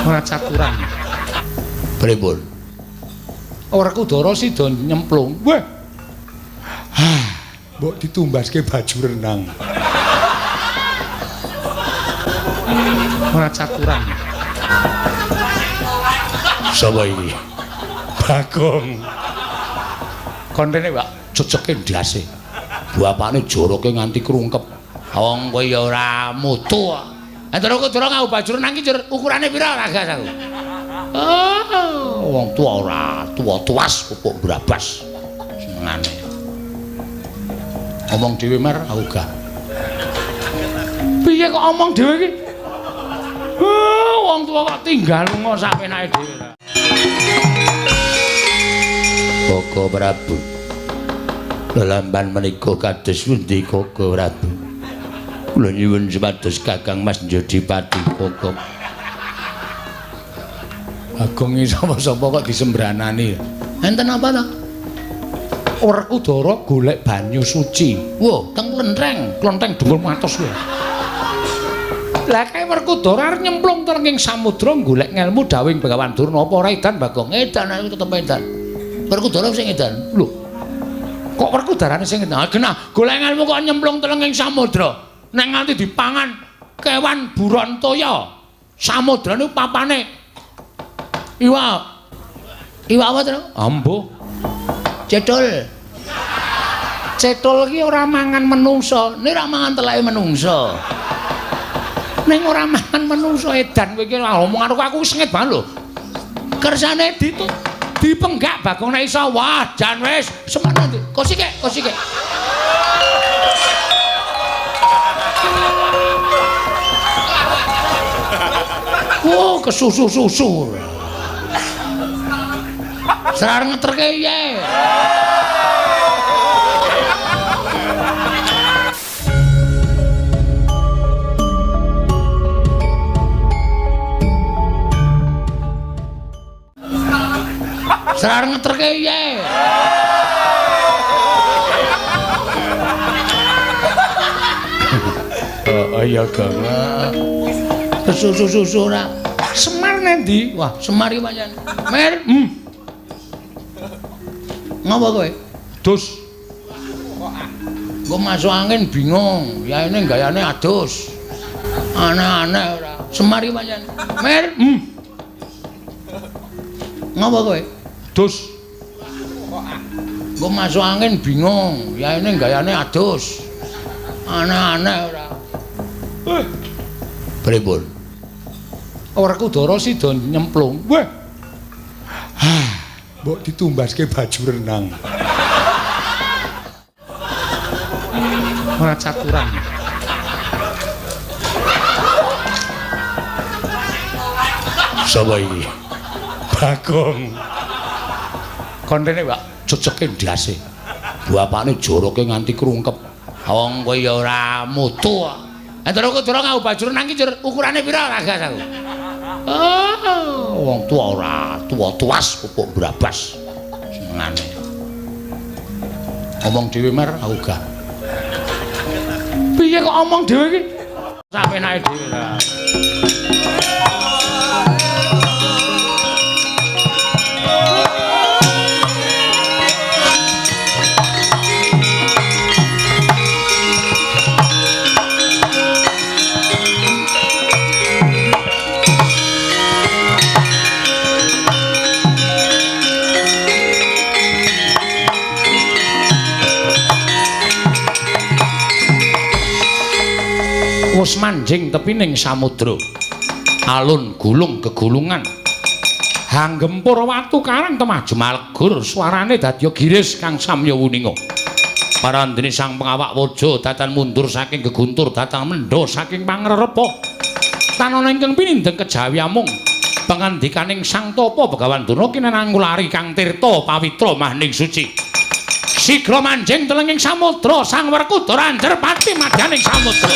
Ora cakuran. Pripun? Werkudara sida nyemplung. Wah. Mbok ditumbaske baju renang. Ora cakuran. Sapa iki? Bagong. Kontene, Pak, ceceke ndase. Bapakne joroke nganti krungkep. Wong kowe ya ora mutu kok. Antara kudura ngau baju renang iki ukurane pira ragas aku? Oh, wong tuwa ora, tuwa-tuwas pupuk brabas. Senengane. Omong dhewe mer aku gak. Piye kok omong dhewe iki? Wong tuwa kok tinggal lunga sapenake dhewe. Koko Prabu. Lelamban menika kados pundi Koko Prabu? Kula nyuwun supados Kakang Mas Jodipati Koko. Bagong iki sapa-sapa kok disembranani. Enten apa to? Werkudara golek banyu suci. Wo, teng Klonteng dhuwur matos kuwi. Lah kae Werkudara arep nyemplung teng samudra golek ngelmu dawing Begawan Durna apa ora edan Bagong? Edan aku tetep edan. Werkudara sing edan. Lho. Kok Werkudarane sing edan? Genah, golek ngelmu kok nyemplung teng samudra. Nek nganti dipangan kewan buron toya. Samudra niku papane iwak apa to? Ambo. Cethul. Cethul ki ora mangan menungsa, nek ora mangan teleke menungsa. Ning ora mangan menungsa edan kowe iki omongan aku sengit banget lho. Kersane dipenggak Bagong nek iso. Wah, jan wis semana ndi. Kosike. Oh, kesusu-susu. Serar ngeterke ye. Serar ngeterke ye. Iya Kang. Kesusu-susu ora. Semar nendi? Wah, Semar iki pancen. Mer. Ngapa kowe? Dus. Engko masuk angin bingung, yaene gayane adus. Aneh-aneh ora. Semar iki pancen. Mer. Ngapa kowe? Dus. Engko masuk angin bingung, yaene gayane adus. Aneh-aneh ora. Pripun? Werkudara sida nyemplung. Wah. Mbok ditumbaske baju renang. Ora cakuran. Sapa iki? Bagong. Kontene, Pak, ceceke ndase. Bapakne joroke nganti krungkep. Wong kowe ya ora mutu kok. Antara kudura ngau baju renang iki ukurane pira ragas aku? Oh, wong tuwa ora, tuwa-tuwas pupuk brabas. Senengane. Omong dhewe mer aku gak. Piye kok omong dhewe iki? Sapenake dhewe lah. Wis manjing tepining samudra. Alun gulung gegulungan. Hanggempur watu karang temah jemalegur suarane dadya giris kang samya wuninga. Parandene sang pengawak waja datan mundur saking geguntur datang mendha saking pangrerepa. Tanana ingkang pinindeng kejawi amung. Pangandikaning Sang Tapa Begawan Durna kinanangulari kang tirta pawitra mahning suci. Sigra manjing telenging samudra Sang Werkudara anjer pati madyaning samudra.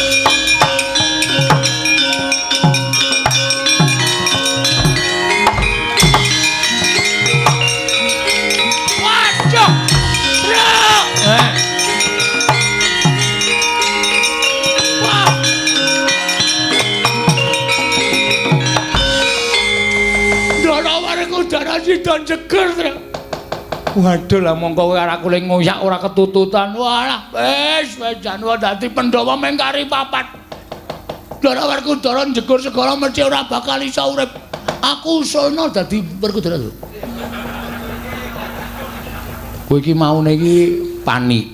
udara sida jeger. Waduh lah mongko kowe arek kule ngoyak ora ketututan. Walah, wis jan dadi Pandhawa mengkari papat. Dara Werkudara jegur segara mesti ora bakal iso urip. Aku usulno dadi Werkudara. Kowe iki maune iki panik.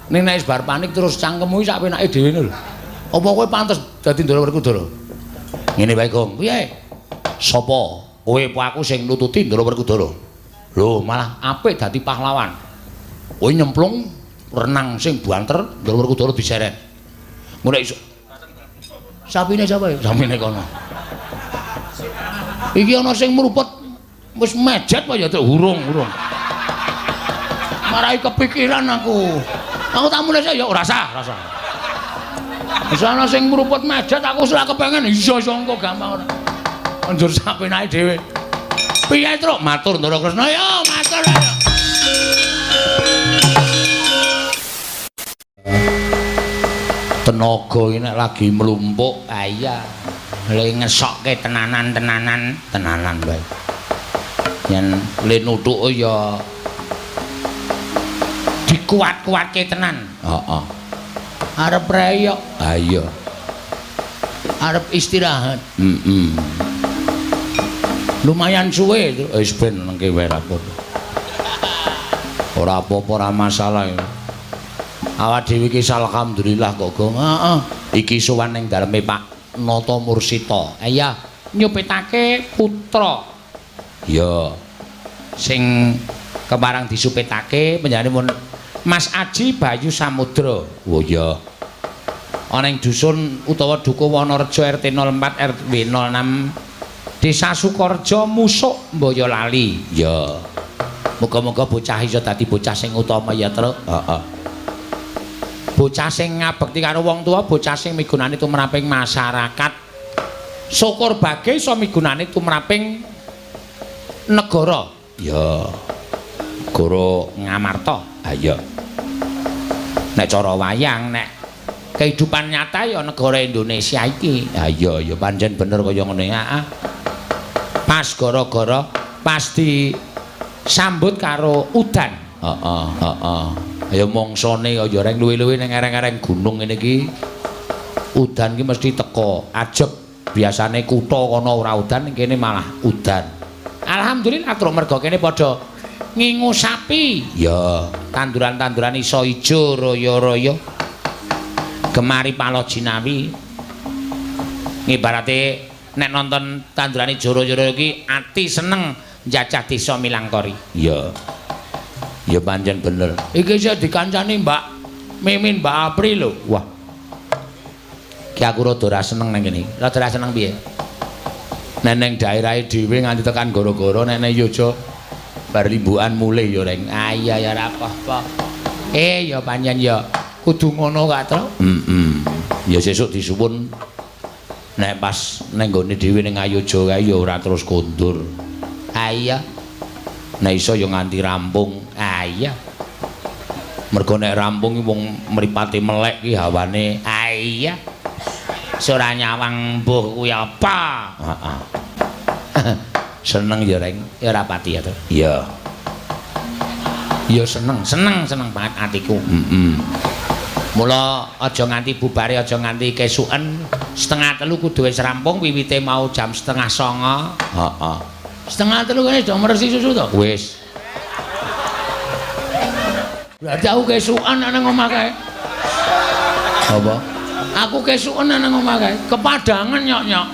Ning nek bar panik terus cangkemmu sak penake dhewe lho. Apa kowe pantes dadi Ndara Werkudara? Ngene wae, Gong. Piye? Sapa? Kowe apa aku sing nututi Ndara Werkudara? Lho, malah apik dadi pahlawan. Kowe nyemplung renang sing banter Ndara Werkudara diseret. Ngono iso. Sapine sapa ya? Sapine kono. Iki ana sing mrupet wis mejet apa ya urung. Marai kepikiran aku. Aku tak mulai ya ora sah. Wis ana sing mrupet mejet aku ora kepengen iya engko gampang ora. Njur sapenake dhewe. Piye, Truk? Matur Ndara Kresna. Ya, matur ya. Tenaga iki nek lagi mlumpuk, iya. Le ngesokke tenanan wae. Yen le nuthuk ya dikuat-kuatke tenan. Heeh. Arep reyok. Ha iya. Arep istirahat. Lumayan suwe itu. Wis ben nengke wae ora apa-apa, ora masalah. Awak dhewe iki alhamdulillah kok, Gong. Heeh. Iki sowan ning daleme Pak Nata Mursita. Iya, nyupetake putra. Ya. Sing kemarang disupetake panjenenganipun Mas Aji Bayu Samudra. Oh ya. Ana ing dusun utawa Dukuh Wonorejo RT 04 RW 06 Desa Sukorejo Musuk Boyolali. Ya. Muga-muga bocah iso dadi bocah sing utama ya, Truk. Heeh. Bocah sing ngabekti karo wong tua, bocah sing migunani tumraping masyarakat. Syukur bage iso migunani tumraping negara. Ya. Negara Ngamarta. Ha iya. Nek cara wayang nek kehidupan nyata ya negara Indonesia iki. Ha iya ya pancen bener kaya ngene. Heeh. Pas gara-gara pasti sambut karo udan. Heeh. Ya mongsone kaya reng luwi-luwi ning areng-areng gunung ngene iki. Udan iki mesti teka. Ajeb biasane kutha kono ora udan, ning kene malah udan. Alhamdulillah truk mergo kene padha ngingu sapi. Ya, tanduran-tanduran iso ijo raya-raya. Gemari palo jinawi. Ngibarate nek nonton tanduran ijo raya-raya iki ati seneng njajah desa Milangkori. Ya. Ya pancen bener. Iki iso dikancani Mbak Mimin, Mbak April lho. Wah. Ki aku rada ora seneng nang kene. Rada ora seneng piye? Nek ning daerahe dhewe nganti tekan gara-gara nek yo aja bar limbukan mulih ya reng. Ah iya ya ora apa-apa. Ya pancen ya kudu ngono kak, Truk. Ya sesuk disuwun nek pas ning gone dhewe ning Ayodya kae ya ora terus kondur. Ah iya. Nek iso ya nganti rampung. Ah iya. Mergo nek rampung iki wong mripate melek ki hawane. Ah iya. Ora nyawang mbuh kuwi apa? Heeh. Seneng ya reng, ya ora pati ya to. Iya. Ya seneng banget atiku. Mula aja nganti bubare, aja nganti kesuken. 2:30 kudu wis rampung, wiwite mau jam 8:30. Heeh. 2:30 kene do meresi susu to? Wis. Berarti aku kesuken nang omah kae. Apa? Aku kesuken nang omah kae, kepadangan nyok-nyok.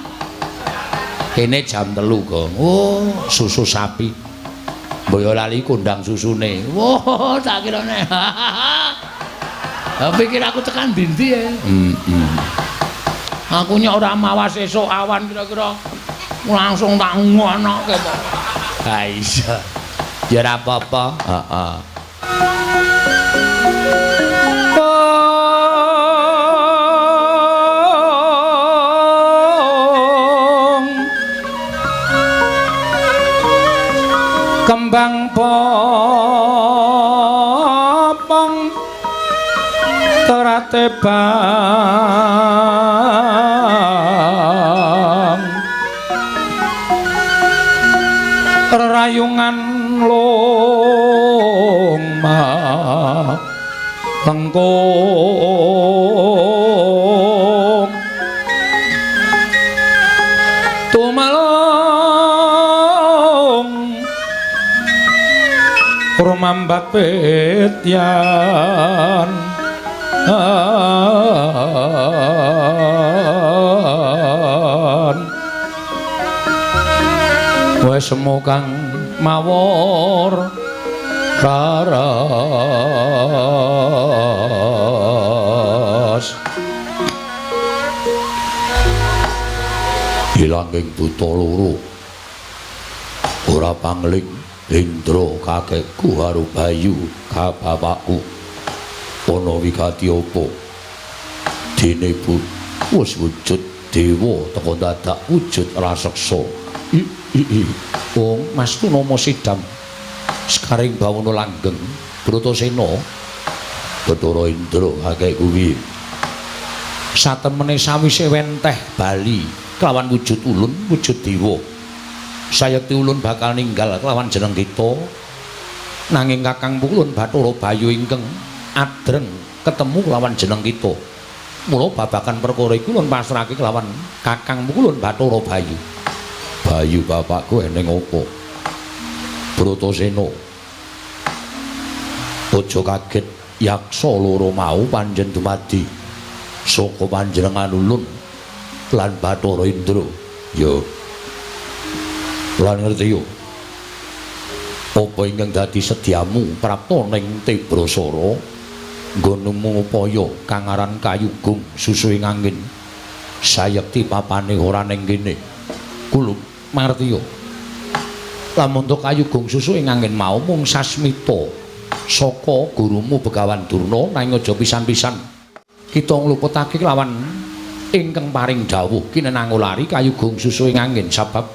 Kene jam 3, Gong. Oh, susu sapi. Boyolali kondang susune. Wah, tak kirane. Pikir aku tekan ndi ya. Aku nyok ora mawas esuk awan kira-kira langsung tak ngonoke kok. Ha iya. Ya ora apa-apa. Heeh. Kembang popong terate bang rayungan loma lengkung tumalong rumambat petyan wes kang mawor raras ilanging buta loro ora pangling Indra kakekku karo Bayu ka bapakku ana wigati apa dene bu wis wujud dewa teka dadak wujud raseksa wong Mas Tunama Sidam sekaring bawana langgeng Bratasena Bathara Indra kakekku kuwi satemene sawise wenteh bali kelawan wujud ulun wujud dewa sayekti ulun bakal ninggal kelawan jeneng kita nanging Kakang Ulun Bathara Bayu ingkang adreng ketemu kelawan jeneng kita mula babagan perkara iku ulun pasrahake kelawan Kakang Ulun Bathara Bayu Bayu bapakku eneng apa Bratasena aja kaget yaksa loro mau panjen dumadi saka panjenengan ulun lan Bathara Indra ya lan ngerti yo apa ingkang dadi sediamu prapta ning Tebrasara nggonmu upaya kang aran Kayugung Susuing Angin sayekti papane ora ning kene kula mangerti yo lamun to Kayugung Susuing Angin mau mung sasmita saka gurumu Begawan Durna nanging aja pisan-pisan kita ngluputake lawan ingkang paring dawuh kinenangulari Kayugung Susuing Angin sebab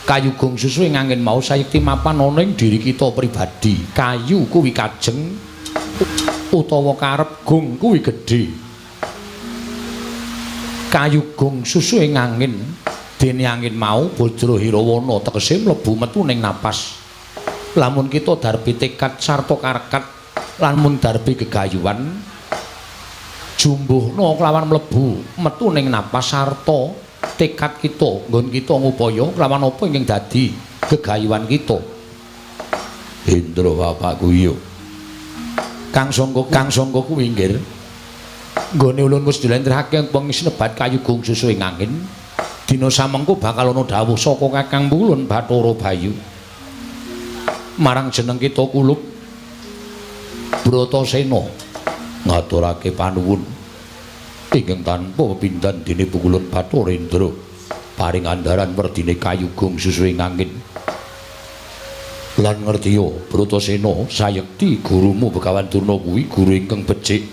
Kayugung Susuing Angin mau sayekti mapan ana ing diri kita pribadi kayu kuwi kajeng utawa karep gung kuwi gedhe Kayugung Susuing Angin dene angin mau Bajrahirawana tegese mlebu metu ning napas lamun kita darbi tekad sarta karekat lan mun darbi gegayuhan jumbuhna kelawan mlebu metu ning napas sarta tekad kita nggon kita ngupaya kelawan apa ingkang dadi gegayuhan kita Indra bapakku iya Kang Sangga kuwi nggih nggone ulun wis dilentrehake pengisnebat Kayugung Susuing Angin dina samengko bakal ana dawuh saka Kakang Ulun Bathara Bayu marang jeneng kita kulup Bratasena ngaturake panuwun ingkang tanpa pepindhan dene Ulun Bathara Indra paring andharan werdine Kayugung Susuing Angin lan ngerti yo Bratasena sayekti gurumu Begawan Durna kuwi guru ingkang becik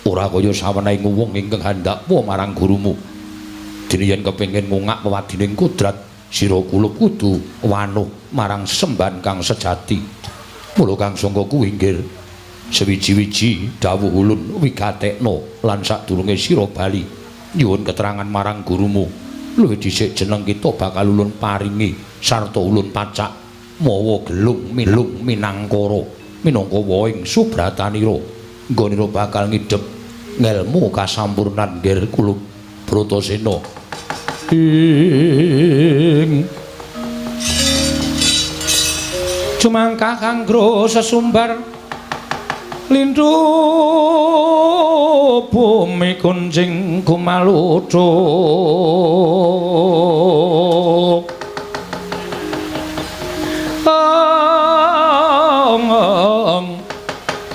ora kaya sawenehe wong ingkang handhakwa marang gurumu dene yen kepengin ngungak wewadining kodrat sira kulup kudu wanuh marang semban kang sejati mula Kang Sangga kuwi nggih sewiji-wiji dawuh ulun wigatekna lan sadurunge sira bali nyuwun keterangan marang gurumu luwih dhisik jeneng kita bakal ulun paringi sarta ulun pacak mawa gelung minangkara minangka waing subratanira nggonira bakal ngidhep ngelmu kasampurnan nggih kulup Bratasena cumangkah kanggo sesumbar lindu bumi kunjing kumalucuk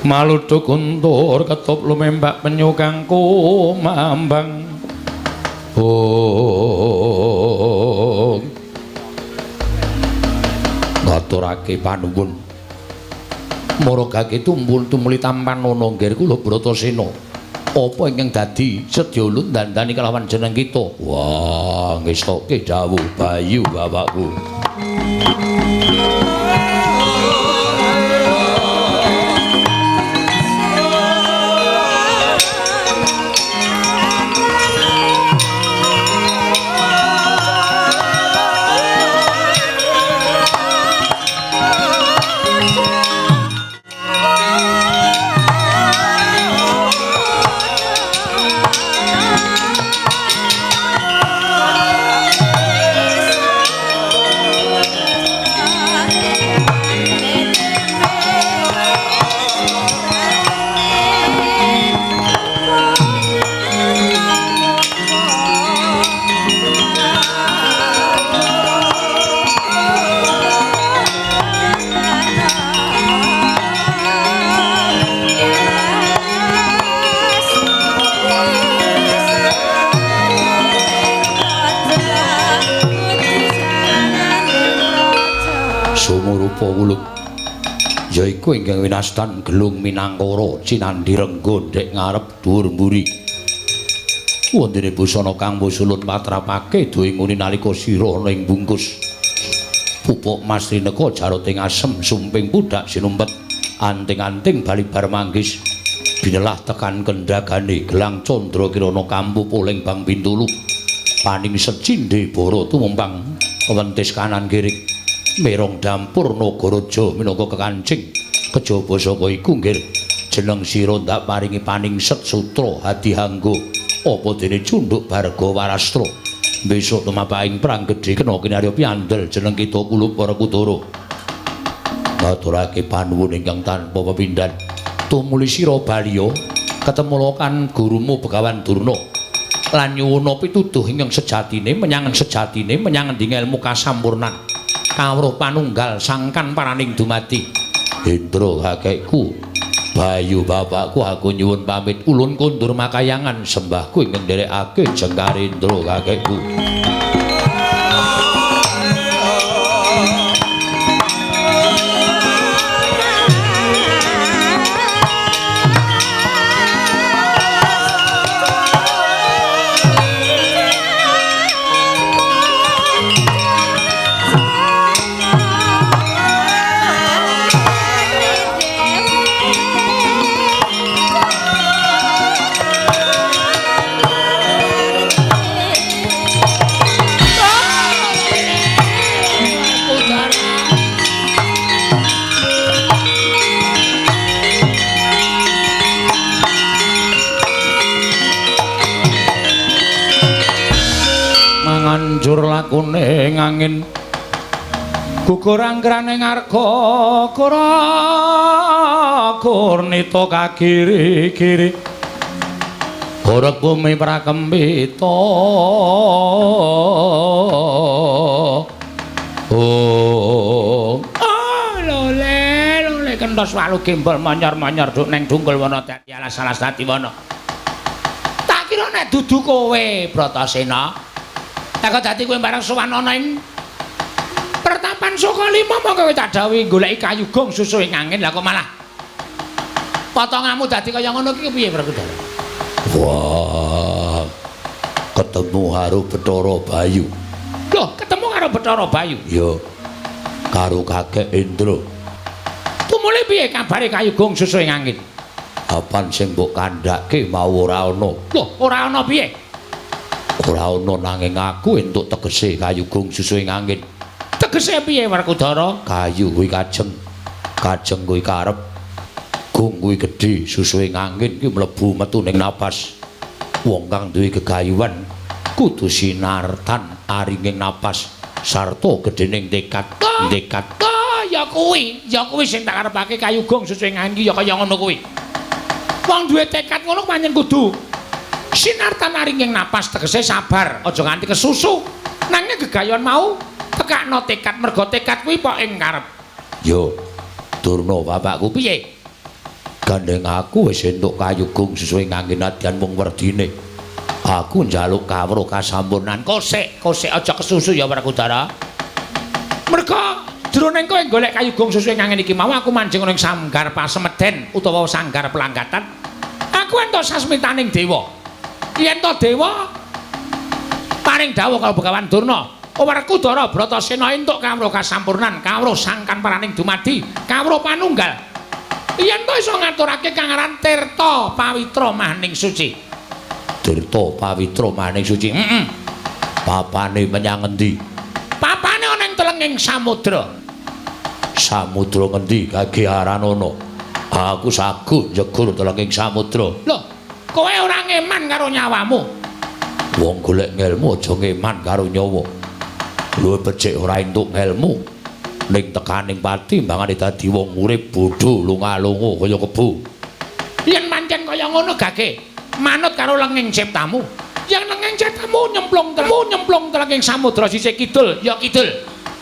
maluduk kuntur ketup lumembak penyu kang kumambang ngaturake panuwun maragake tumpul tumuli tampan ana nggih kula Bratasena apa ingkang dadi sedya ulun dandani kelawan jeneng kita wah ngestoke dawuh Bayu bapakku Sumurupa wuluk yaiku ingkang winastan gelung minangkara cinandhi rengga ndek ngarep dhuwur mburi. Wondene busana kang musulun patrapake duwe nguni nalika sira ana ing bungkus. Pupuk Mas Rineka jaroting asem sumping pudak sinumpet anting-anting balibar manggis. Binelah tekan kendhagane gelang candra kirana kampu poling bang pintulu. Paning secindhe bara tumumpang wentis kanan kiri. Merong dampur Nagaraja minangka kekancing. Kejaba saka iku nggih jeneng sira ndak paringi paning set sutra hadihangga apa dene cunduk Barga Warastra. Besok tumapaing perang gedhe kena kinarya piandel jeneng kita kulup para kudara. Ngaturake panuwun ingkang tanpa pepindhan. Tumuli sira Baliya ketemu kan gurumu Begawan Durna lan nyuwuna pituduh ingkang sejatine menyang endi ilmu kasampurnan kawruh panunggal sangkan paraning dumadi. Hendra kakekku Bayu bapakku aku nyuwun pamit ulun kondur makayangan sembahku ingkang nderekake Jengkar Hendra kakekku. Manjur lakune angin gugur anggrane ngarga kurnita kagiri-giri Borok bumi prakempita lole kentos walu gembol monyor-monyor duk neng Dunggul Wana dadi alas-alas dadi wana. Tak kira nek dudu kowe Bratasena. Tak dadi kowe bareng sowan ana ing pertapan Sukalima mongko kowe tak dawuhi goleki kayu gong susu ing angin lah kok malah potonganmu dadi kaya ngono iki piye Brakudara? Wah, ketemu karo Bathara Bayu. Loh, ketemu karo Bathara Bayu? Yo, karo kakek Indra. Tumule piye kabare kayu gong susu ing angin? Apan sing mbok kandhake mau ora ana. Loh, ora ana piye? Ora ana nanging aku entuk tegese kayu gong susu ing angin. Tegese piye Werkudara? Kayu kuwi kajeng. Kajeng kuwi karep. Gong kuwi gedhe, susu ing angin ki mlebu metu ning napas. Wong kang duwe gegayuhan kudu sinartan aringing napas sarta gedhening tekad. Ya kuwi sing tak karepake kayu gong susu ing angin ya kaya ngono kuwi. Wong duwe tekad ngono pancen kudu sinartan aringing napas tegese sabar, aja nganti kesusu. Nanging gegayuhan mau tekakno tekad merga tekad kuwi pok ing karep. Yo, Durna bapakku piye? Gandeng aku wis entuk kayu gong susu ing angin nadyan mung werdine. Aku njaluk kawruh kasampurnan. Kosek aja kesusu ya Werkudara. Merga jroning kowe golek kayu gong susu ing angin iki mau aku manjing ning sanggar pasemeden utawa sanggar pelanggatan. Aku entuk sasmitaning dewa. Yen to dewa paring dawuh karo Begawan Durna, Werkudara Bratasena entuk kawruh kasampurnan, kawruh sangkan paraning dumadi, kawruh panunggal. Yen to iso ngaturake kang aran Tirta Pawitra Maning Suci. Tirta Pawitra Maning Suci. Papane menyang endi? Papane ana ing telenging samudra. Samudra ngendi kagiharan ana? Aku sagut njegur telenging samudra. Lho, kowe ora ngeman karo nyawamu. Wong golek ngelmu aja ngeman karo nyawa. Luwih becik ora entuk ngelmu. Ning tekaning pati mbangane dadi wong urip bodho lunga-lunga kaya kebo. Yen pancen kaya ngono gage, manut karo lenging ciptamu. Yen lenging ciptamu nyemplung telenging samudra sisih kidul ya kidul.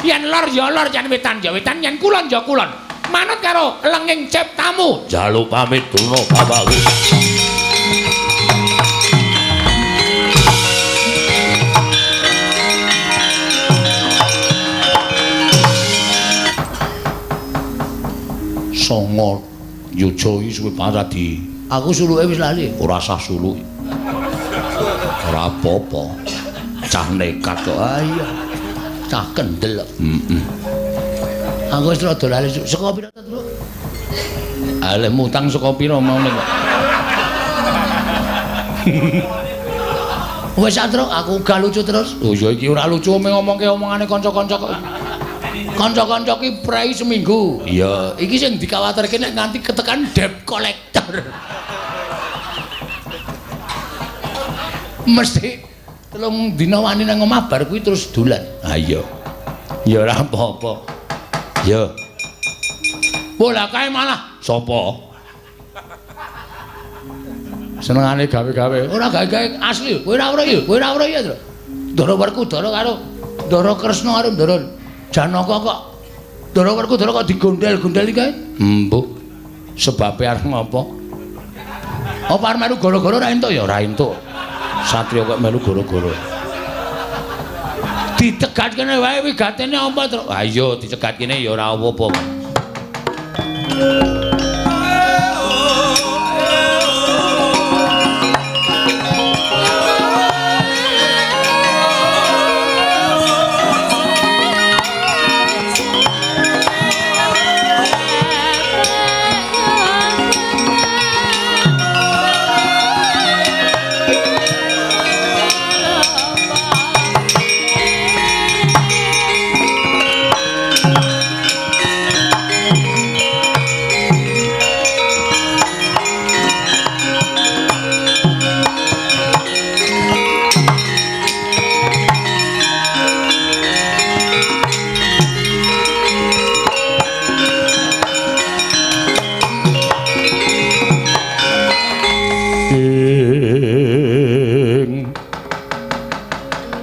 Yen lor ya lor, yen wetan ya wetan, yen kulon ya kulon. Manut karo lenging ciptamu. Jaluk pamit Durna bapakku. songo yuja iki suwe paradi. Aku suluke wis lali. Ora sah suluk. Ora apa-apa. Cah nekat kok. Ah iya. Cah kendel. Aku wis rada lali. Saka pira ta, Truk? Ale mutang saka pira mau ning kok. Wes Truk, aku gak lucu terus. Oh ya iki ora lucu ngomongke omongane kanca-kanca kok. Kanca-kanca ki prei seminggu. Iya, iki sing dikawatirke nek nganti ketekan debt collector. Mesti telung dina wani nang omah bar kuwi terus dolan. Ha iya. Ya ora apa-apa. Ya. Bola kae malah sapa? Senengane gawe-gawe. Ora gawe-gawe asli. Kowe ora ora ya? Kowe ora ora ya, Tru? Ndara Werkudara karo Ndara Kresna karo Ndara Janaka kok. Ndara Werkudara kok digondel-gondel iki kae? Mbok. Sebabe arep ngopo? Apa arep melu gara-gara ora entuk ya? Ora entuk. Satriya kok melu gara-gara. Ditegat kene wae wigatene apa, Tru? Ha iya, dicegat kene ya ora apa-apa.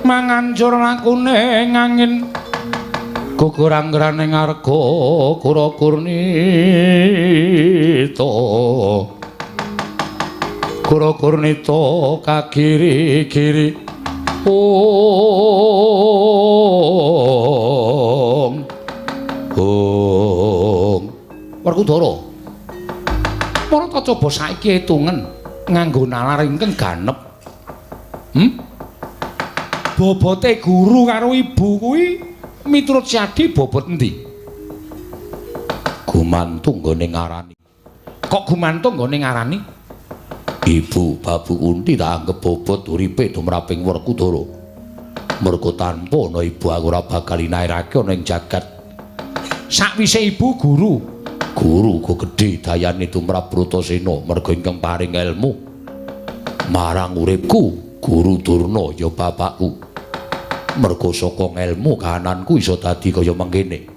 Mangancur lakune ngangin kukurang-grane ngarga Kura-kurnita kagiri-giri Werkudara Marata coba saiki etungen nganggo nalar ingkang ganep. Bobote guru karo ibu kuwi miturut Syadi bobot endi? Gumantung nggone ngarani. Kok gumantung nggone ngarani? Ibu Babu Kunti tak anggap bobot uripe tumraping Werkudara. Merga tanpa ana ibu aku ora bakal inairake ana ing jagat. Sakwise ibu guru kok gedhe dayane tumrap Bratasena merga ingkang paring ilmu marang uripku. Guru Durna ya bapakku. Merga saka ilmu kahananku iso dadi kaya mengkene.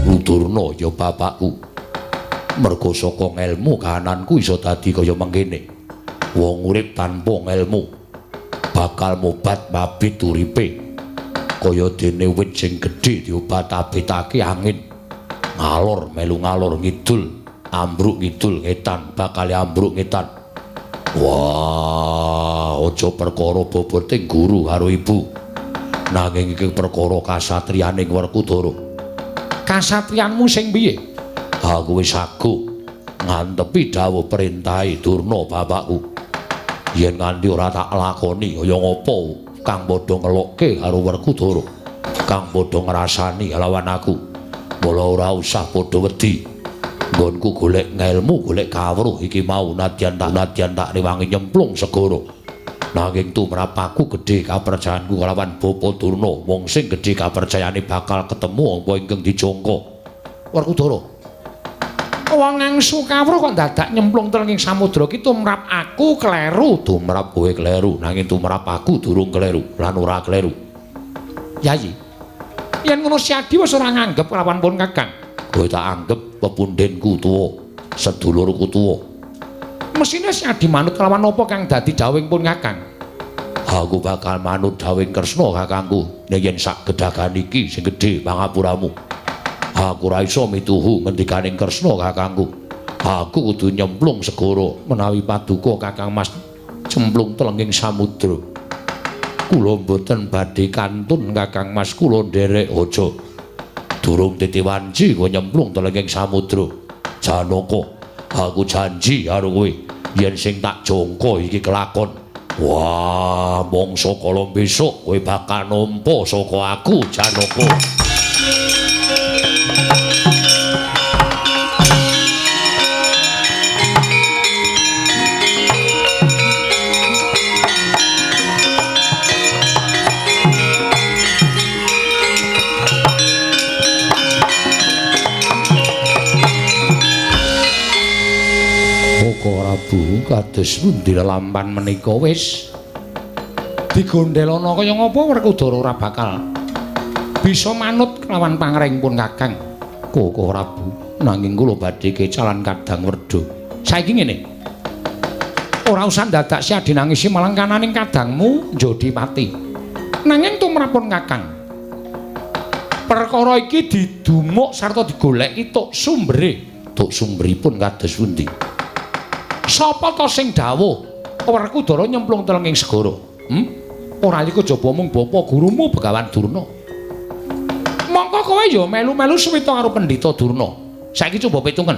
Guru Durna ya bapakku. Merga saka ilmu kahananku iso dadi kaya mengkene. Wong urip tanpa ilmu bakal mobat mabit uripe. Kaya dene wit sing gedhe diobat-abitake angin. Ngalor melu ngalor ngidul, ambruk ngidul ngetan, bakal ambruk ngetan. Wah, aja perkara boboting guru karo ibu. Nanging iki perkara kasatriyaning Werkudara. Kasatriyanmu sing piye? Aku wis saguh ngantepi dawuh perintahe Durna bapakku. Yen nganti ora tak lakoni kaya ngapa kang padha ngelokke karo Werkudara, kang padha ngrasani lawan aku. Mula ora usah padha wedi. Nggonku golek ngelmu, golek kawruh iki mau nadyan tak rewangi nyemplung segara. Nanging tumrap aku gedhe kapercayaanku kelawan Bapa Durna, wong sing gedhe kapercayane bakal ketemu apa ingkang dijangka. Werkudara. Wong ngangsu kawruh kok dadak nyemplung teng ing samudra ki tumrap aku kleru, tumrap kowe kleru, nanging tumrap aku durung kleru lan ora kleru. Yayi. Yen ngono Syadi wis ora nganggep kelawan pun Kakang. Kowe tak anggap pepundhenku tuwa, sedulurku tuwa. Mesine Syadi manut kelawan apa kang dadi dawuhing pun Kakang? Aku bakal manut dawuhing Kresna kakangku. Nek yen sak gedhagan iki sing gedhe pangapuramu. Aku ora iso mituhu ngendikaning Kresna kakangku. Aku kudu nyemplung segara menawi paduka Kakang Mas cemplung telenging samudra. Kula mboten badhe kantun Kakang Mas, kula nderek aja. durung titiwanji kowe nyemplung telenging samudra. Janaka, aku janji karo kowe yen sing tak jangka iki kelakon. Wah, mangsa kala besok kowe bakal nampa saka aku, Janaka. Prabu kados pundi lampahan menika wis digondelana kaya ngapa Werkudara ora bakal bisa manut kelawan pangrengipun Kakang Koko Prabu nanging kula badhe kecalan kadang werda. Saiki ngene. Ora usah dadak siadi nangisi malang kananing kadangmu Jodipati. Nanging tumrapun Kakang. Perkara iki didumuk sarta digoleki tuk sumbere. Tuk sumberipun kados pundi? Sapa to sing dawuh Werkudara nyemplung telenging segara? Ora liku jaba mung bapa gurumu Begawan Durna. Mongko kowe ya melu-melu suwita karo Pendhita Durna. Saiki coba pitungen.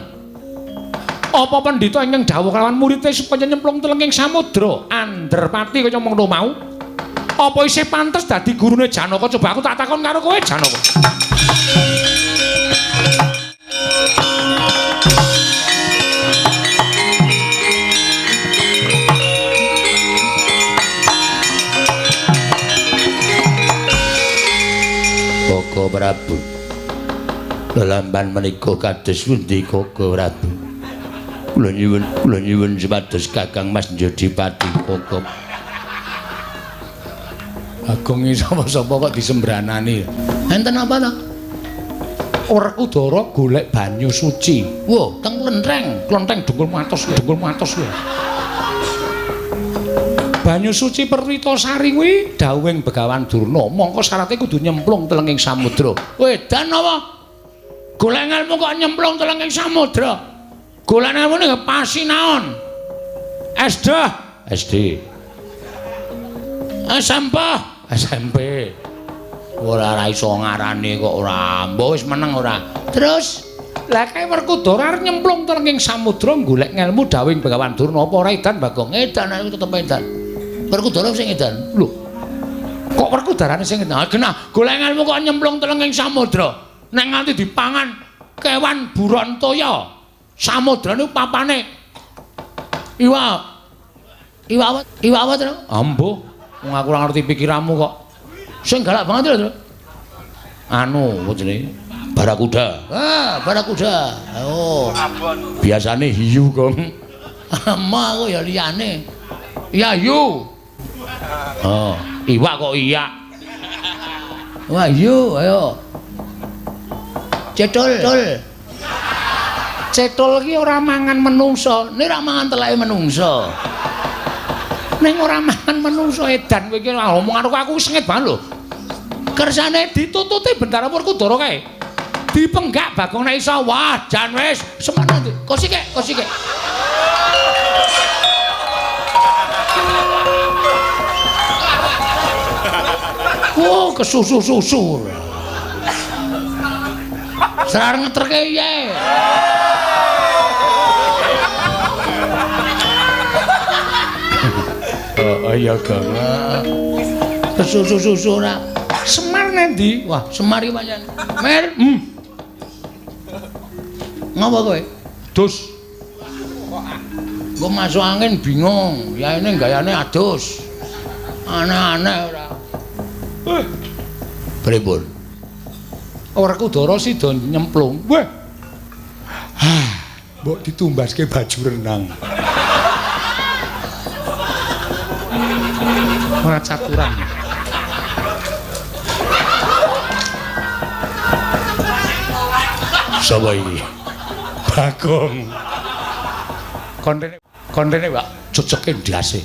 Apa Pendhita ingkang dawuh kelawan muridé supaya nyemplung telenging samudra Andrapati kaya mengkono mau? Apa isih pantes dadi gurune Janaka? Coba aku tak takon karo kowe, Janaka. Koko Prabu. Lelamban menika kados pundi Koko Prabu? Kula nyuwun supados Kakang Mas Jodipati Koko. Agung iki sapa-sapa kok disembranani. Enten apa to? Werkudara golek banyu suci. Wo, teng klenteng dungkul matos kuwi. Banyu suci Perwitasari kuwi dawuhing Begawan Durna, mongko syaratnya kudu nyemplung telenging samudra. Wedan apa? Golek ngelmu kok nyemplung telenging samudra? Golek ngelmu ning pasinaon. SD. SMP. Ora iso ngarani kok ora. Mbok wis meneng ora. Terus lah kae Werkudara arep nyemplung telenging samudra golek ngelmu dawuhing Begawan Durna apa ora edan Bagong? Edan aku tetep edan. Werkudara sing edan. Lho. Kok Werkudarane sing edan? Genah, golek ngelmu kok nyemplung telenging samudra. Nek nganti dipangan kewan buron toya. Samudra niku papane iwa apa to? Ambo. Wong aku ora ngerti pikiranmu kok. Sing galak banget lho, Tru. Anu, apa jenenge? Barakuda. Barakuda. Oh. Biasane hiu, Gong. Ma kok ya liyane. Yayu. Oh, iwak kok iya. Wah, yu, ayo. Cetol. Cetol ki ora mangan menungso, nek ora mangan teleke menungso. Ning ora mangan menungso edan kowe iki ngomong karo aku sengit banget lho. Kersane ditututi Bendara Werkudara kae. Dipenggak Bagong nek iso. Wah, jan wis semana ndi. Kosike. Oh, kesusu-susu. Serar ngeterke iye. Oh, iya, Gang. Kesusu-susu ora. Semar nendi? Wah, Semar iki pancen. Mer. Ngapa kowe? Dus. Kok masuk angin bingung. Ya ini gayane adus. Aneh-aneh ora. Pripun? Werkudara sida nyemplung. Wah. Mbok ditumbaske baju renang. Ora caturan. Sapa iki? Bagong. Kontene Pak coceke ndase.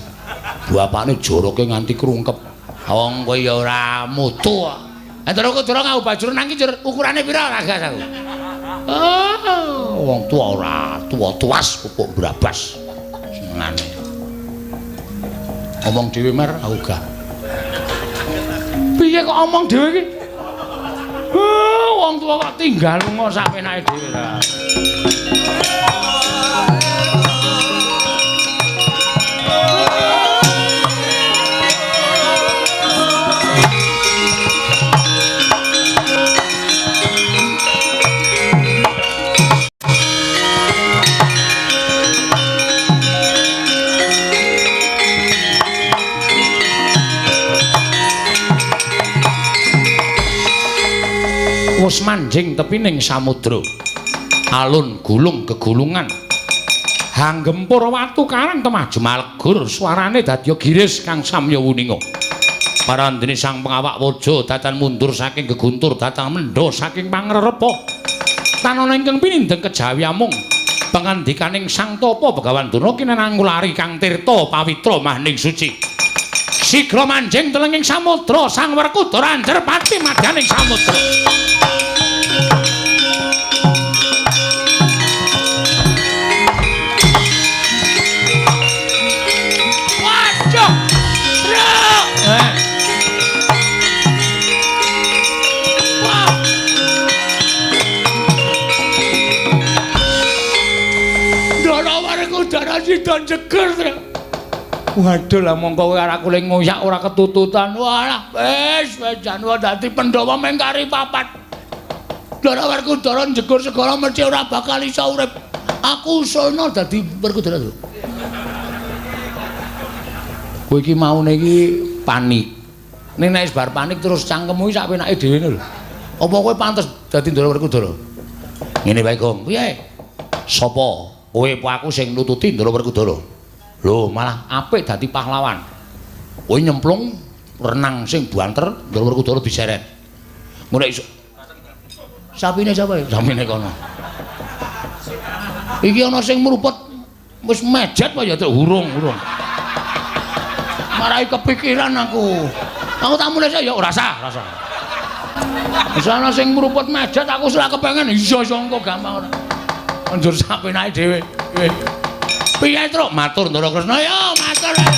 Bapakne joroke nganti krungkep. Wong kowe ya ora mutu kok. Werkudara ngau baju renang iki ukurane pira ragas aku? Oh, wong tuwa ora, tuwa-tuwas pupuk brabas. Senengane. Omong dhewe mer aku gak. Piye kok omong dhewe iki? Wong tuwa kok tinggal lunga sapenake dhewe ra. Wis manjing tepining samudra alun gulung gegulungan hanggempur watu karang temaju malgur suarane dadya giris kang samya wuninga parandene sang pengawak waja datan mundur saking geguntur datang mendho saking pangrerepa tanana ingkang pinindeng kejawi amung pangandikaning sang tapa Begawan Durna kinanangulari kang tirta pawitra mahning suci sigra manjing telenging samudra sang Werkudara anjer pati madyaning samudra. Sidon jeger. Waduh lah mongko kowe arek kule ngoyak ora ketututan. Walah wis jan dadi Pandhawa mengkari papat. Dara Werkudara jegur segara mesti ora bakal iso urip. Aku usulno dadi Werkudara. Kowe iki maune iki panik. Ning nek bar panik terus cangkemmu sak penake dhewe lho. Apa kowe pantes dadi Dara Werkudara? Ngene wae, Gong. Piye? Sapa? Kowe apa aku sing nututi Ndara Werkudara? Lho, malah apik dadi pahlawan. Kowe nyemplung renang sing banter Ndara Werkudara diseret. Ngono iso. Sapine sapa? Sapine kono. Iki ana sing mrupet wis mejet apa ya urung. Marai kepikiran aku. Aku tak mulai ya ora sah. Wis ana sing mrupet mejet aku ora kepengin iso engko gampang ora. Njur sapenake dhewe. Piye, Truk? Matur Ndara Kresna. Ya, matur ya.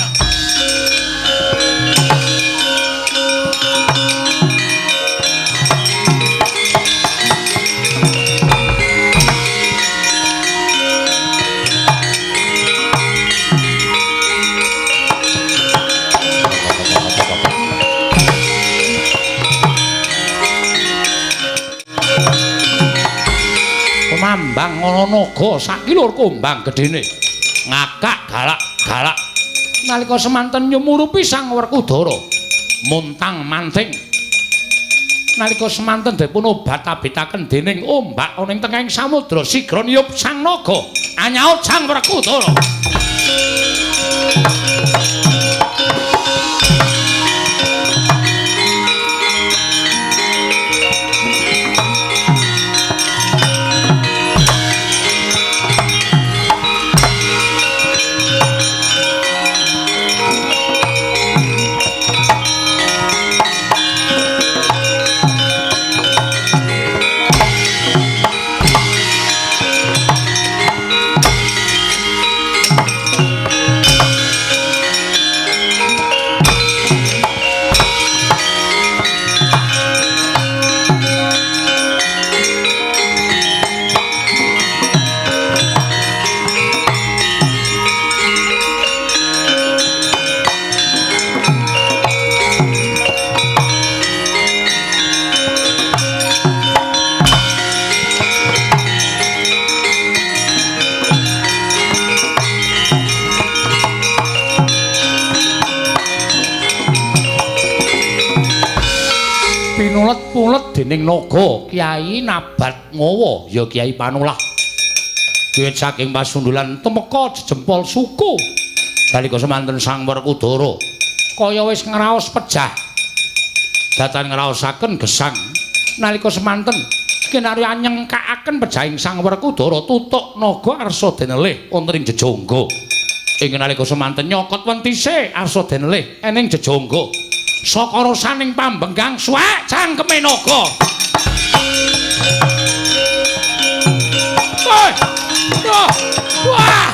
Mambang ana naga sakilur kumbang gedene ngakak galak-galak nalika semanten nyumurupi sang Werkudara muntang manting nalika semanten dipun obat-abetaken dening ombak ana ing tengahing samudra sigra niyup sang naga anyaut sang Werkudara. Pinulet-pulet dening naga Kyai Nabat Ngawa ya Kyai Panulah. Wiwit saking pasundulan temeka jempol suku. Nalika semanten sang Werkudara kaya wis ngraos pejah. Datan ngraosaken gesang nalika semanten kinarya nyengkakaken pejahing sang Werkudara tutuk naga arsa denelih wonten ing jejongga. Ing nalika semanten nyokot wentise arsa denelih ening jejongga. Saka rasaning pambenggang suwek cangkeme naga. Wah!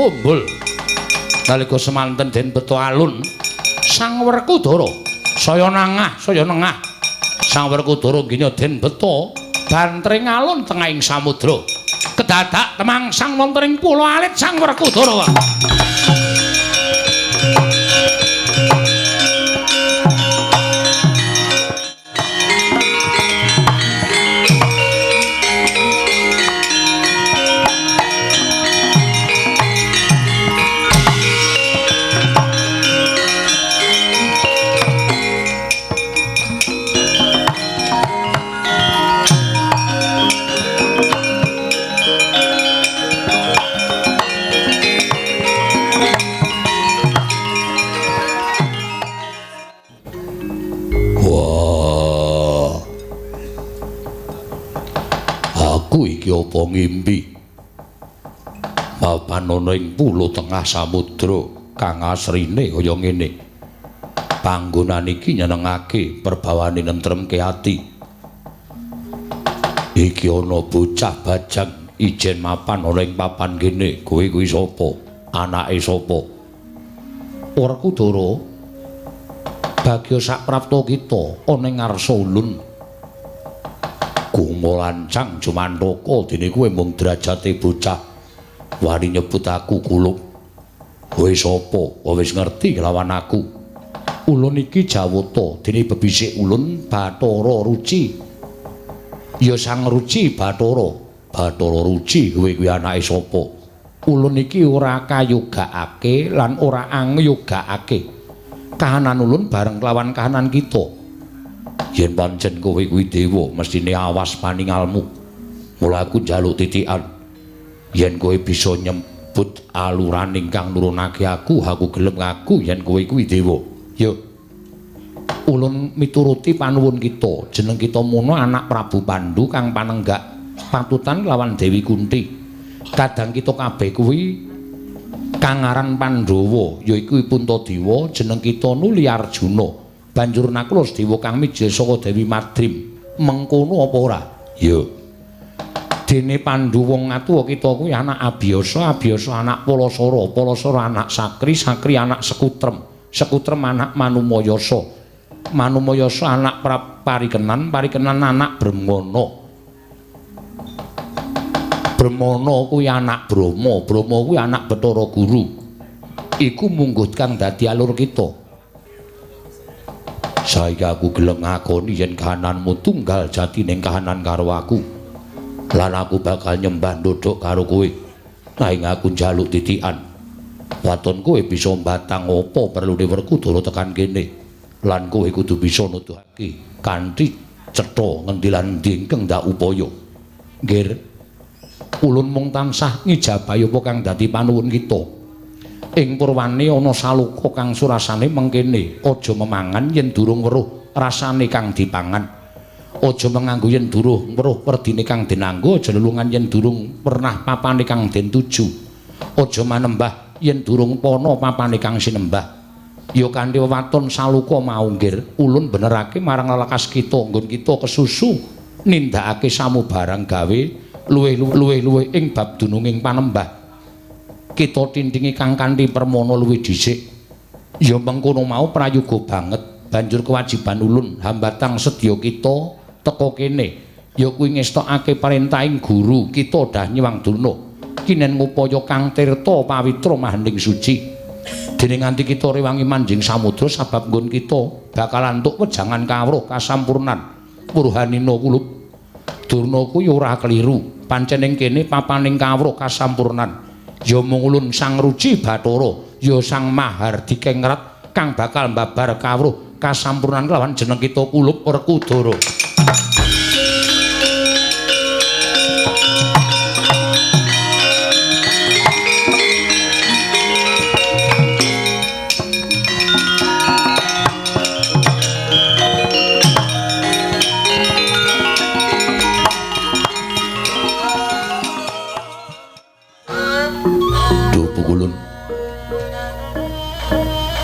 kumbul nalika semanten den beto alun Sang Werkudara saya nengah Sang Werkudara ginya den beto bantring alun tengahing samudra kedadak temangsang wonten ing pulo alit Sang Werkudara. Apa ngimpi papan ana ing pulo tengah samudra kang asrine kaya ngene panggonan iki nyenengake perbawane nentremke ati iki ana bocah bajang ijen mapan ana ing papan kene kowe kuwi sapa anake sapa Werkudara bagya saprapta kita ana ing ngarsa ulun Kumo lancang Jumantaka dene kowe mung derajate bocah wani nyebut aku Kulub. Kowe sapa? Wis ngerti lawan aku. Ulun iki Jawata dene bebisik ulun Bathara Ruci. Ya Sang Ruci Bathara. Bathara Ruci kowe kuwi anake sapa? Ulun iki ora kayogakake lan ora angyogakake. Kahanan ulun bareng kelawan kahanan kita. Yen pancen kowe kuwi dewa mestine awas paningalmu. Mula aku njaluk titikan. Yen kowe bisa nyebut aluran ingkang nurunake aku gelem ngaku yen kowe kuwi dewa. Yo. Ulun mituruti panuwun kita. Jeneng kita Muna anak Prabu Pandhu kang panenggak patutan lawan Dewi Kunti. Kadang kita kabeh kuwi kang aran Pandhawa yaiku Puntadewa, jeneng kita Nuli Arjuna. Banjur Nakula Dewa kang mijil saka Dewi Madrim. Mengkono apa ora? Ya. Dene Pandhu wong atuwa kita kuwi anak Abiyasa, Abiyasa anak Palasara, Palasara anak Sakri, Sakri anak Sekutrem, Sekutrem anak Manumayasa, Manumayasa anak Parikenan, Parikenan anak Bremana. Bremana kuwi anak Brama, Brama kuwi anak Bathara Guru. Iku mungguh kang dadi alur kita. Saiki aku gelem ngakoni yen kahananmu tunggal jati ning kahanan karo aku. Lan aku bakal nyembah ndodhok karo kowe. Nanging aku njaluk titikan. Waton kowe bisa mbatang apa perlune Werkudara tekan kene. Lan kowe kudu bisa nuduhake kanthi cetha ngendi lan ndi ingkang ndak upaya. Nggih. Ulun mung tansah ngijabahi apa kang dadi panuwun kita. Ing purwane ana saluka kang surasane mengkene, aja memangan yen durung weruh rasane kang dipangan. Aja menganggo yen durung weruh werdine kang dinanggo, aja lelungan yen durung pernah papane kang den tuju. Aja manembah yen durung pana papane kang sinembah. Ya kanthi wewaton saluka mau nggir, ulun benerake marang lelakas kita nggon kita kesusu nindakake samubarang gawe luwih-luwih ing bab dununging panembah. Kita tindingi kang kanthi permana luwih dhisik. Ya mengkono mau prayoga banget. Banjur kewajiban ulun hambatang sedya kita teka kene. Ya kuwi ngestokake parentahing guru kita dah nyuwang duna. Kinen ngupaya kang tirta pawitra mahending suci. Dene nganti kita rewangi manjing samudra sabab nggon kita bakal antuk wejangan kawruh kasampurnan. Purhanina Kulub. Durna kuwi ora kliru. Pancen ing kene papaning kawruh kasampurnan. Ya mung ulun Sang Ruci Bathara, ya Sang Mahardika Ngrat kang bakal mbabar kawruh kasampurnan lawan jeneng kita Kulub Werkudara.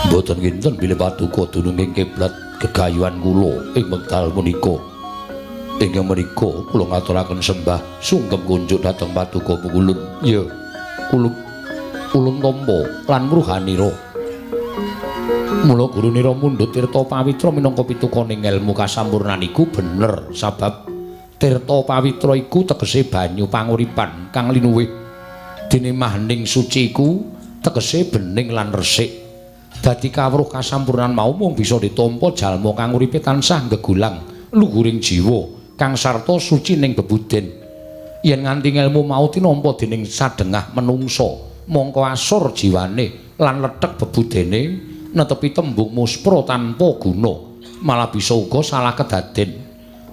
Boten kinten bilih paduka dununging kiblat gegayuhan kula ing wekdal menika. Inggih menika kula ngaturaken sembah sungkem kunjuk dhateng paduka pukulun. Ya, Kulub ulun tampa lan mruhanira. Mula gurunira mundhut Tirta Pawitra minangka pitukoning ilmu kasampurnan iku bener sabab Tirta Pawitra iku tegese banyu panguripan kang linuwih. Dene mahening suci iku tegese bening lan resik. Dadi kawruh kasampurnan mau mung bisa ditampa jalma kang uripe tansah gegulang luhuring jiwa kang sarta suci ning bebuden. Yen nganti ilmu mau tinampa dening sadengah menungsa, mongko asor jiwane lan lethek bebudene netepi tembung muspra tanpa guna, malah bisa uga salah kedaden.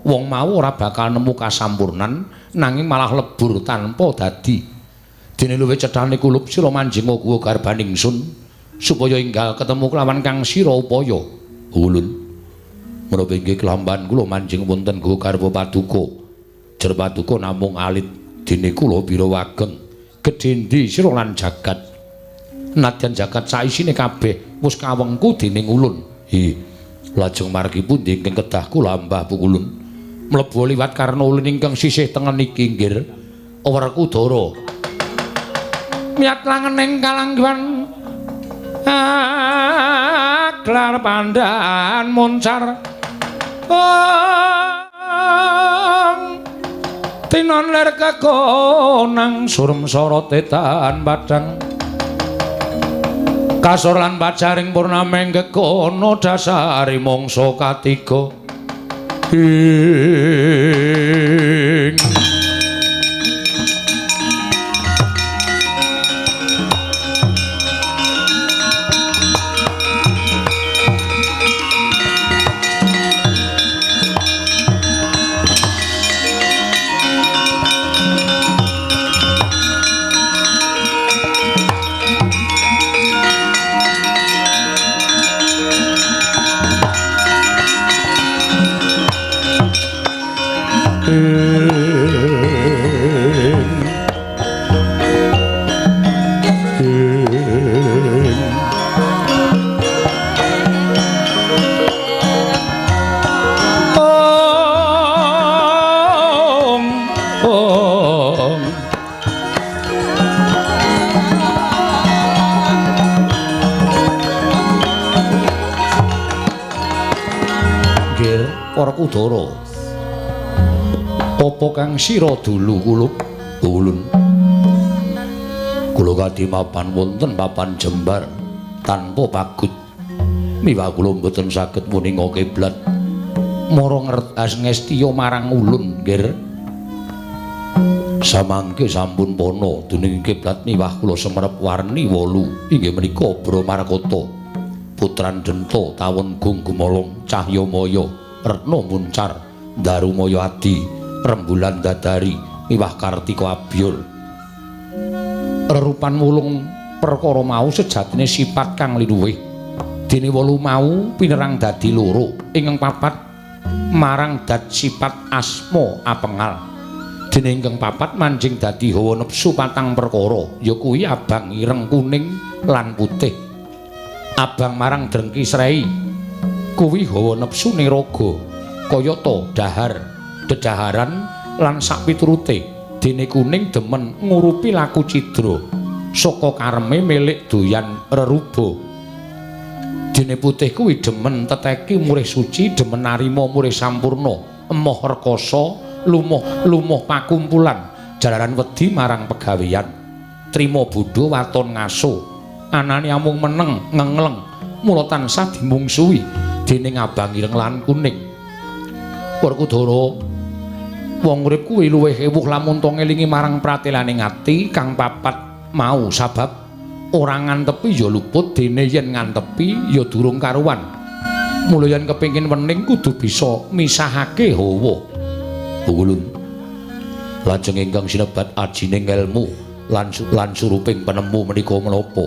Wong mau ora bakal nemu kasampurnan nanging malah lebur tanpa dadi. Dene luwih cethane kulup sira manjing kuwa garbaning sun supaya enggal ketemu kelawan kang sira upaya. Ulun menapa inggih kelamban kula manjing wonten guwa garwa paduka. Jer paduka namung alit dene kula bira wageng gedhendi sira lan jagat. Nadyan jagat saisine kabeh wis kawengku dening ulun. Lajeng margi pundi ingkang kedah kula Mbah Pukulun mlebu liwat karena ulun ingkang sisih tengen iki nggih Werkudara. Miat langening kalanggihan gelar pandhan moncar tinon ler kekonang surem sorot etan padang kasor lan pacaring purnameng kekono dasari mangsa katiga Werkudara. Apa kang sira dulu kulup ulun? Kula kadhi mapan wonten papan jembar tanpa pagut. Miwah kula mboten saged muninga kiblat. Mara ngertas ngestiya marang ulun, nggih. Samangke sampun pono dening kiblat miwah kula semerep warni 8 inggih menika Bramarkata. Putran Denta tawon gung gumolong Cahyamaya Retna muncar Darumaya adi rembulan dadari miwah Kartika abyul. Rerupan wulung perkara mau sejatine sifat kang linuwih. Dene 8 mau pinerang dadi 2 ingkang papat marang dat sifat asma apengal. Dene ingkang papat manjing dadi hawa nepsu 4 perkara ya kuwi abang ireng kuning lan putih. Abang marang drengki srei kuwi hawa nepsu ning raga kayata dahar dedaharan lan sak piturute. Dene kuning demen ngurupi laku cidra saka kareme milik doyan reruba. Dene putih kuwi demen teteki murih suci demen narima murih sampurna emoh rekoso lumuh pakumpulan jalaran wedi marang pegaweyan trima bodho waton ngaso anane amung meneng ngengleng mula tansah dimungsuhi dening abang ireng lan kuning. Werkudara, wong urip kuwi luwih ewuh lamun to ngelingi marang pratelaning ati kang papat mau sabab ora ngantepi ya luput dene yen ngantepi ya durung karuan. Mula yen kepengin wening kudu bisa misahake hawa. Ulun lajeng ingkang sinebat ajining ilmu lan suruping penemu menika menapa?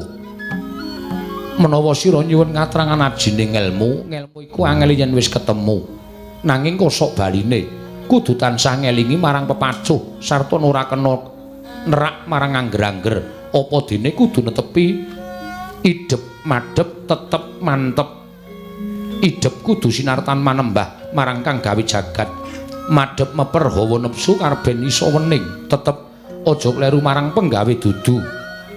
Menawa sira nyuwun ngatrangan ajining ilmu iku angel yen wis ketemu. Nanging kosok baline kudu tansah ngelingi marang pepacuh sarta ora kena nerak marang angger-angger. Apa dene kudu netepi idep madhep tetep mantep. Idep kudu sinartan manembah marang kang gawe jagat. Madhep meper hawa nepsu karben iso wening tetep aja kleru marang penggawe dudu.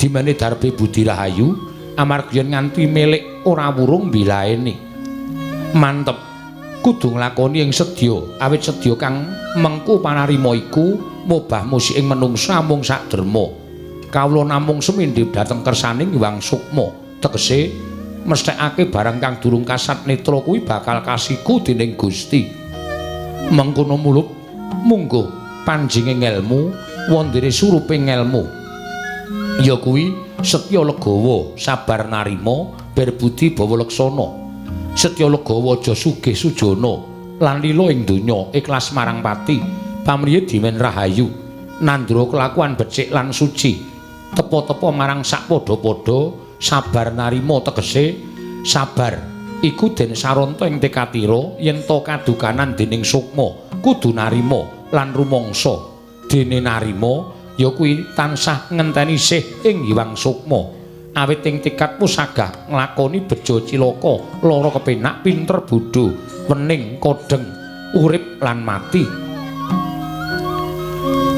dimene darbe Budi Rahayu amarga yen nganti milik ora wurung bilaeni. Mantep kudu nglakoni ing sedya awit sedya kang mengku panarima iku mobah musik ing menungsa mung sak derma. Kawula namung semindhe dhateng kersaning Hyang Sukma tegese mesthekake barang kang durung kasat netra kuwi bakal kasiku dening Gusti. Mengkono muluk munggo panjinging ngelmu wondene suruping ngelmu ya kuwi setya legawa sabar narima berbudi bawa leksana setya legawa aja sugih sujana lan lila ing donya ikhlas marang pati pamriyé dimen rahayu nandura kelakuan becik lan suci tepa-tepa marang sak padha-padha sabar narima tegese sabar iku den saranta ing tekatira yen to kadukanan dening sukma kudu narima lan rumangsa dene narima ya kuwi tansah ngenteni sih ing Hyang Sukma awit ing tikatmu sagah nglakoni beja cilaka lara kepenak pinter bodho wening kodheng urip lan mati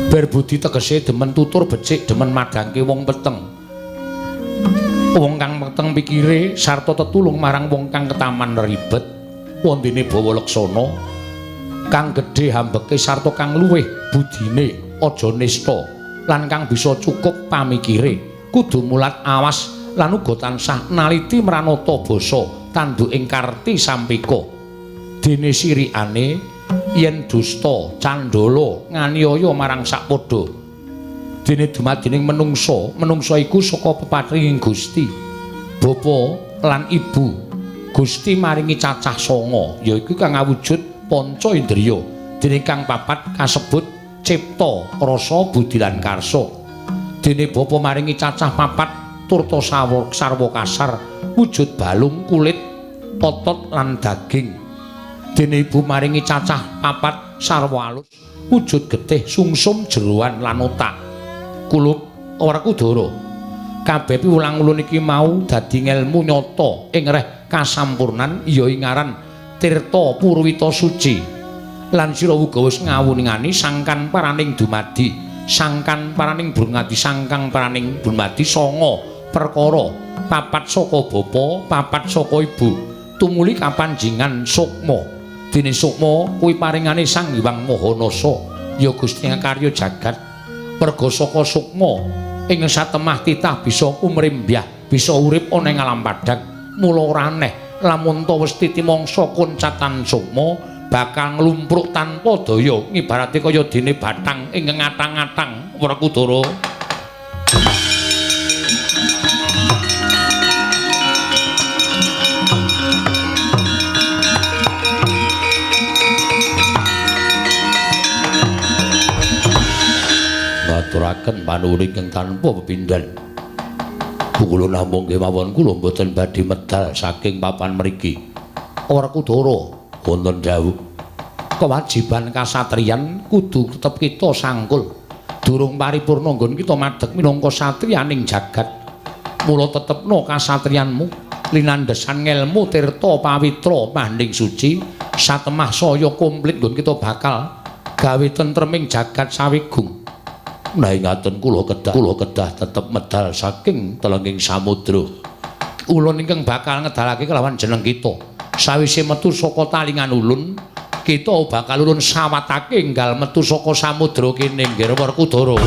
berbudi tegese demen tutur becik demen madangke wong peteng wong kang peteng pikire sarta tetulung marang wong kang ketaman ribet wondene bawa leksana kang gedhe hambeke sarta kang luwih budine aja nista lan kang bisa cukup pamikire kudu mulat awas lan uga tansah naliti mranata basa tanduking karti sampika dene sirikane yen dusta candala nganiaya marang sakpadha dene dumadining menungsa iku saka pepatrihing Gusti bapa lan ibu Gusti maringi cacah sanga yaiku kang awujud panca indriya dene kang papat kasebut cipta rasa budi lan karsa dene bapa maringi cacah papat turta sarwa kasar wujud balung kulit otot lan daging dene ibu maringi cacah papat sarwa alus wujud getih sungsum jeroan lan otak kulub Werkudara kabeh piwulang-ulun iki mau dadi ngelmu nyata ing reh kasampurnan ya ing aran Tirta Purwita Suci lan sira uga wis ngawuningani sangkan paraning dumadi sangkan paraning brungadi sangkang paraning dumadi sanga perkara papat saka bapa papat saka ibu tumuli kapanjingan sukma dene sukma kuwi paringane Sang Hyang Mahanasa ya Gusti karya jagat merga saka sukma ing satemah titah bisa umrimbyah bisa urip ana ing alam padhang mula ora aneh lamun ta wis titimangsa koncatan sukma bakal nglumpruk tanpa daya ngibarate kaya dene bathang ing ngatang-ngatang Werkudara. Ngaturaken panuwun ingkang tanpa pepindhan. Kula namung kemawon kula mboten badhe medal saking papan mriki. Werkudara wonten dawuh kewajiban kasatriyan kudu tetep kita sangkul durung paripurna nggon kita madheg minangka satriyaning jagat mula tetepno kasatriyanmu linandhesan ngelmu tirta pawitra manding suci satemah saya komplit nggon kita bakal gawe tentreming jagat sawigung menawi ngaten kula kedah tetep medal saking telenging samudra ulun ingkang bakal ngedalake kelawan jeneng kita sawise metu saka talingan ulun kita bakal ulun sawatake enggal metu saka samudra kene nggih Werkudara.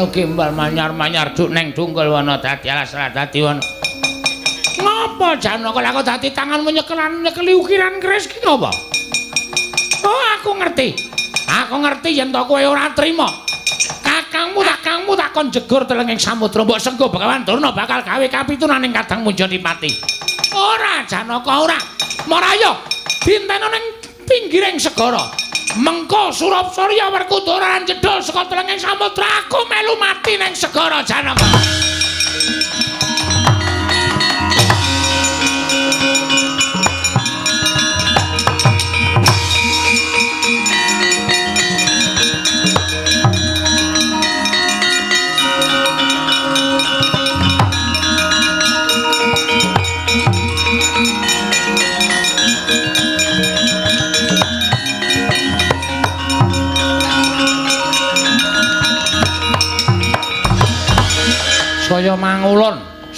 Gimbal manyar-manyar duk neng dungkul wana dadi alas dadi wana ngapa Janaka lak dadi tanganmu nyekeli ukiran keris ki ngapa? Oh aku ngerti yen to kowe ora trima kakangmu tak kakangmu takon jegur telenging samudra mbok sengko Begawan Durna bakal gawe kapitunaning kadang Munjadipati. Ora Janaka ora. Maraya dinteno ning pinggiring segara. Mengko Surapsarya Werkudara lan jedhul saka telenging samudra aku melu mati ning segara Janaka.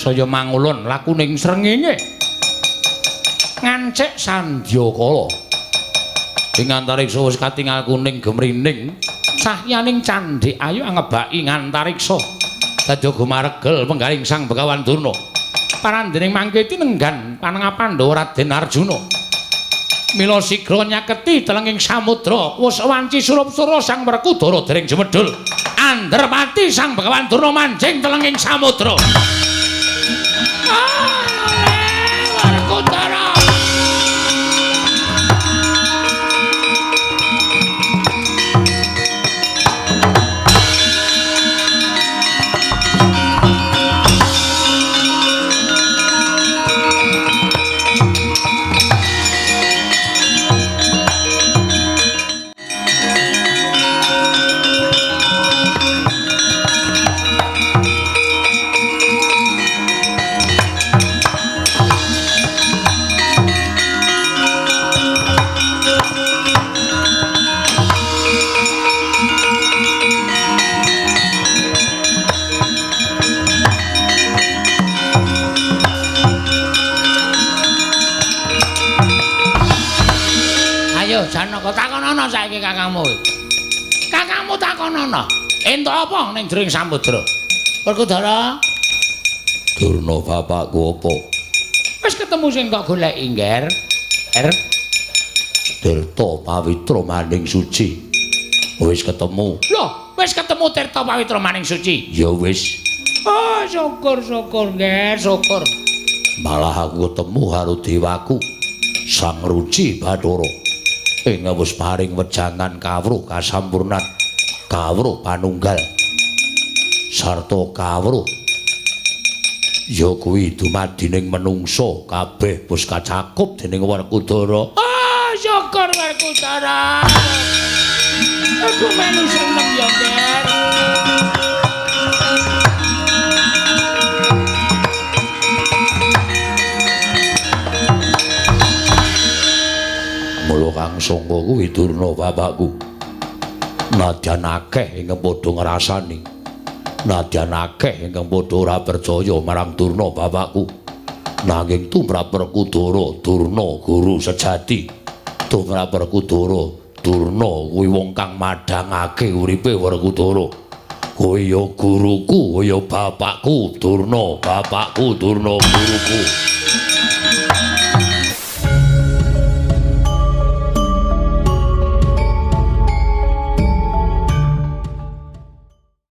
Saya mangulun lakuning srengenge ngancik Sandyakala ing antariksa wis katingal kuning gemrining cahyaning candhik ayu ngebaki ngantariksa dadi gumaregel penggaling Sang Begawan Durna parandening mangke tinenggan panengah Pandhawa Raden Arjuna mila sigra nyaketi telenging samudra wis wanci Surapsara Sang Werkudara dereng jemedhul Andrapati Sang Begawan Durna manjing telenging samudra. Werkudara. Janaka takonono saiki kakangmu. Kakangmu takonono. Entuk apa ning jering samudra? Werkudara. Durna bapakku apa? Wis ketemu sing tak goleki, Nger. Tirta Pawitra Maning Suci. Wis ketemu. Loh, wis ketemu Tirta Pawitra Maning Suci. Ya wis. Oh, syukur, Nger, syukur. Malah aku ketemu karo dewaku Sang Ruci Bathara. Ing wis paring wejangan kawruh kasampurnan kawruh panunggal sarta kawruh ya kuwi dumadining menungsa kabeh wis kacakup dening Werkudara. Syukur Werkudara. Aku melu seneng ya, Nger. Kang Sangga kuwi Durna bapakku. Nadyan akeh ingkang padha ngrasani. Nadyan akeh ingkang padha ora percaya marang Durna bapakku. Nanging tumrap Werkudara Durna guru sejati. Tumrap Werkudara Durna kuwi wong kang madhangake uripe Werkudara. Kuwi ya guruku, ya bapakku Durna, bapakku Durna guruku.